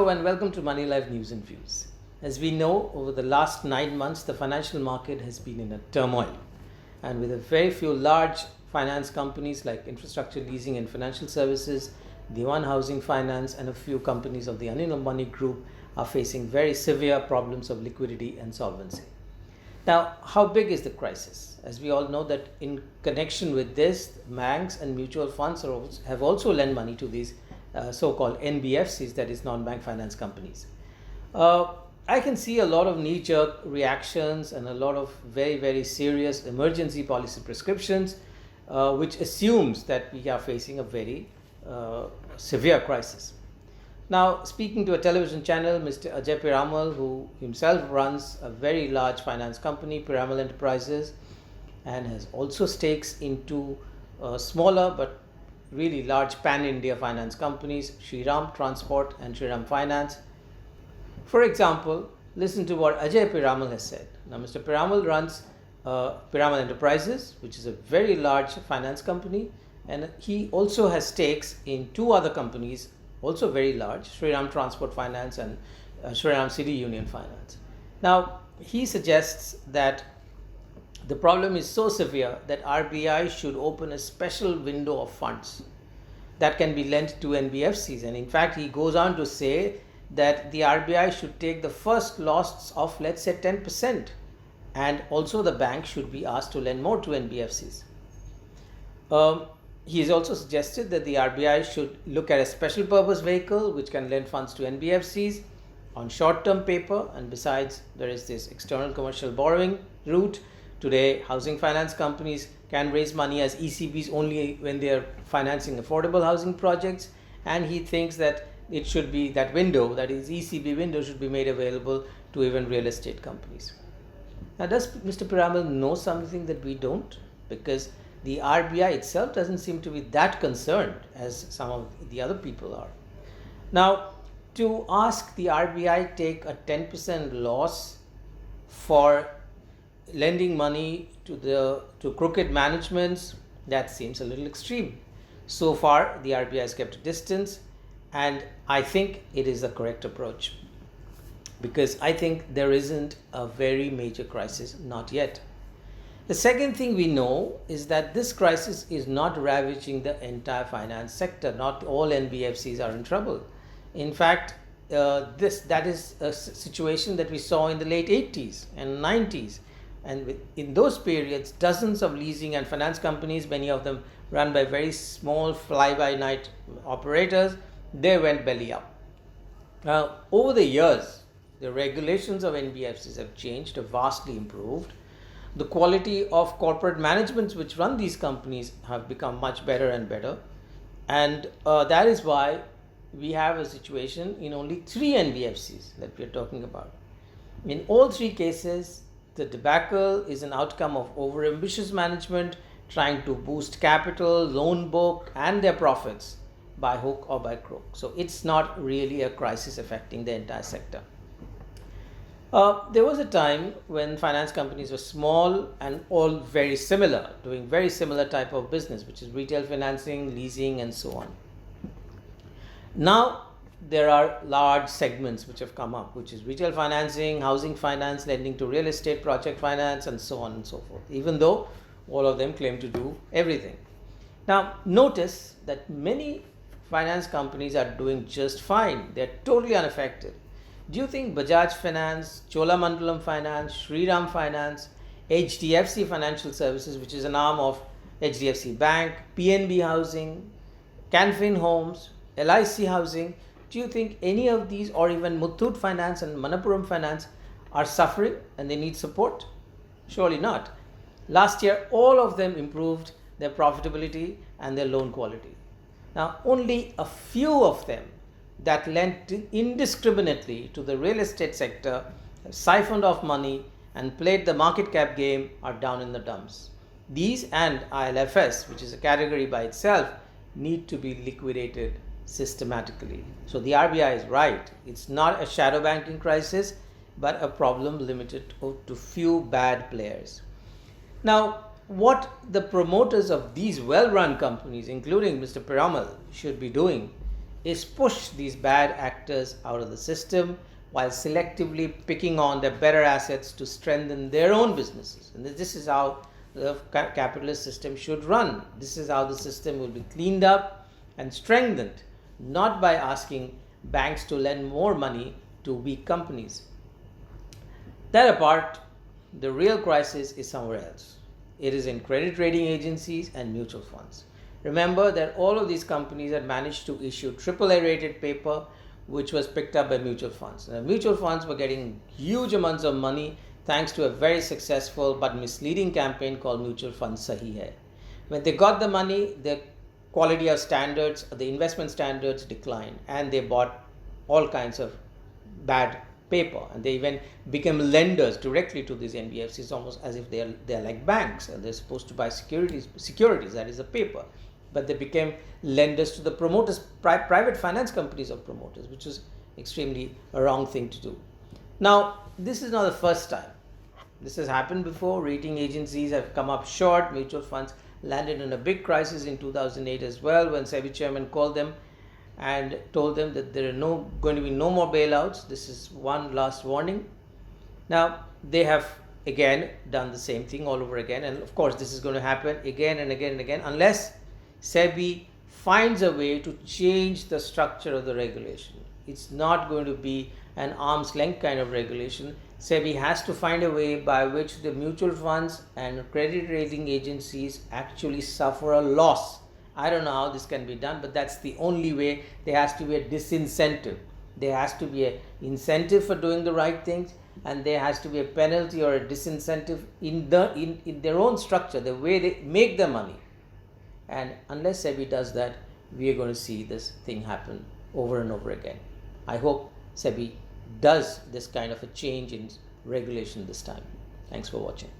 Hello and welcome to Moneylife News and Views. As we know, over the last 9 months, the financial market has been in a turmoil. And with a very few large finance companies like infrastructure leasing and financial services, Dewan Housing Finance, and a few companies of the Anil Ambani group are facing very severe problems of liquidity and solvency. Now, how big is the crisis? As we all know that in connection with this, banks and mutual funds have also lent money to these so-called NBFCs, that is non-bank finance companies. I can see a lot of knee-jerk reactions and a lot of very, very serious emergency policy prescriptions, which assumes that we are facing a very severe crisis. Now, speaking to a television channel, Mr. Ajay Piramal, who himself runs a very large finance company, Piramal Enterprises, and has also stakes into smaller but really large pan-India finance companies, Shriram Transport and Shriram Finance. For example, listen to what Ajay Piramal has said. Now, Mr. Piramal runs Piramal Enterprises, which is a very large finance company, and he also has stakes in two other companies, also very large, Shriram Transport Finance and Shriram City Union Finance. Now, he suggests that the problem is so severe that RBI should open a special window of funds that can be lent to NBFCs. And in fact, he goes on to say that the RBI should take the first loss of, let's say, 10%. And also the bank should be asked to lend more to NBFCs. He has also suggested that the RBI should look at a special purpose vehicle which can lend funds to NBFCs on short-term paper. And besides, there is this external commercial borrowing route. Today, housing finance companies can raise money as ECBs only when they are financing affordable housing projects. And he thinks that it should be that window, that is ECB window, should be made available to even real estate companies. Now, does Mr. Piramal know something that we don't? Because the RBI itself doesn't seem to be that concerned as some of the other people are. Now, to ask the RBI take a 10% loss for lending money to crooked managements, that seems a little extreme. So far, the RBI has kept a distance, and I think it is the correct approach, because I think there isn't a very major crisis, not yet. The second thing we know is that this crisis is not ravaging the entire finance sector. Not all NBFCs are in trouble. In fact, that is a situation that we saw in the late 80s and 90s. And in those periods, dozens of leasing and finance companies, many of them run by very small fly-by-night operators, they went belly up. Now, over the years, the regulations of NBFCs have changed, have vastly improved. The quality of corporate managements which run these companies have become much better and better. And that is why we have a situation in only 3 NBFCs that we are talking about. In all 3 cases, the debacle is an outcome of overambitious management trying to boost capital, loan book, and their profits by hook or by crook. So it's not really a crisis affecting the entire sector. There was a time when finance companies were small and all very similar, doing very similar type of business, which is retail financing, leasing, and so on. Now, there are large segments which have come up, which is retail financing, housing finance, lending to real estate, project finance, and so on and so forth, even though all of them claim to do everything. Now, notice that many finance companies are doing just fine. They're totally unaffected. Do you think Bajaj Finance, Cholamandalam Finance, Shriram Finance, HDFC Financial Services, which is an arm of HDFC Bank, PNB Housing, Canfin Homes, LIC Housing, do you think any of these, or even Muthoot Finance and Manappuram Finance, are suffering and they need support? Surely not. Last year, all of them improved their profitability and their loan quality. Now, only a few of them that lent indiscriminately to the real estate sector, have siphoned off money and played the market cap game, are down in the dumps. These and ILFS, which is a category by itself, need to be liquidated systematically. So the RBI is right. It's not a shadow banking crisis, but a problem limited to few bad players. Now, what the promoters of these well-run companies, including Mr. Piramal, should be doing is push these bad actors out of the system while selectively picking on their better assets to strengthen their own businesses. And this is how the capitalist system should run. This is how the system will be cleaned up and strengthened, not by asking banks to lend more money to weak companies. That apart, the real crisis is somewhere else. It is in credit rating agencies and mutual funds. Remember that all of these companies had managed to issue AAA rated paper, which was picked up by mutual funds. Now, mutual funds were getting huge amounts of money thanks to a very successful but misleading campaign called Mutual Fund Sahi Hai. When they got the money, the quality of standards, the investment standards declined, and they bought all kinds of bad paper, and they even became lenders directly to these NBFCs, almost as if they are like banks and they're supposed to buy securities, that is a paper, but they became lenders to the promoters, private finance companies of promoters, which is extremely a wrong thing to do. Now, this is not the first time. This has happened before. Rating agencies have come up short. Mutual funds landed in a big crisis in 2008 as well, when SEBI chairman called them and told them that there are going to be no more bailouts. This is one last warning. Now, they have again done the same thing all over again, and of course this is going to happen again and again and again unless SEBI finds a way to change the structure of the regulation. It's not going to be an arm's length kind of regulation. SEBI has to find a way by which the mutual funds and credit rating agencies actually suffer a loss. I don't know how this can be done, but that's the only way. There has to be a disincentive. There has to be an incentive for doing the right things, and there has to be a penalty or a disincentive in their own structure, the way they make their money. And unless SEBI does that, we are going to see this thing happen over and over again. I hope SEBI does this kind of a change in regulation this time. Thanks for watching.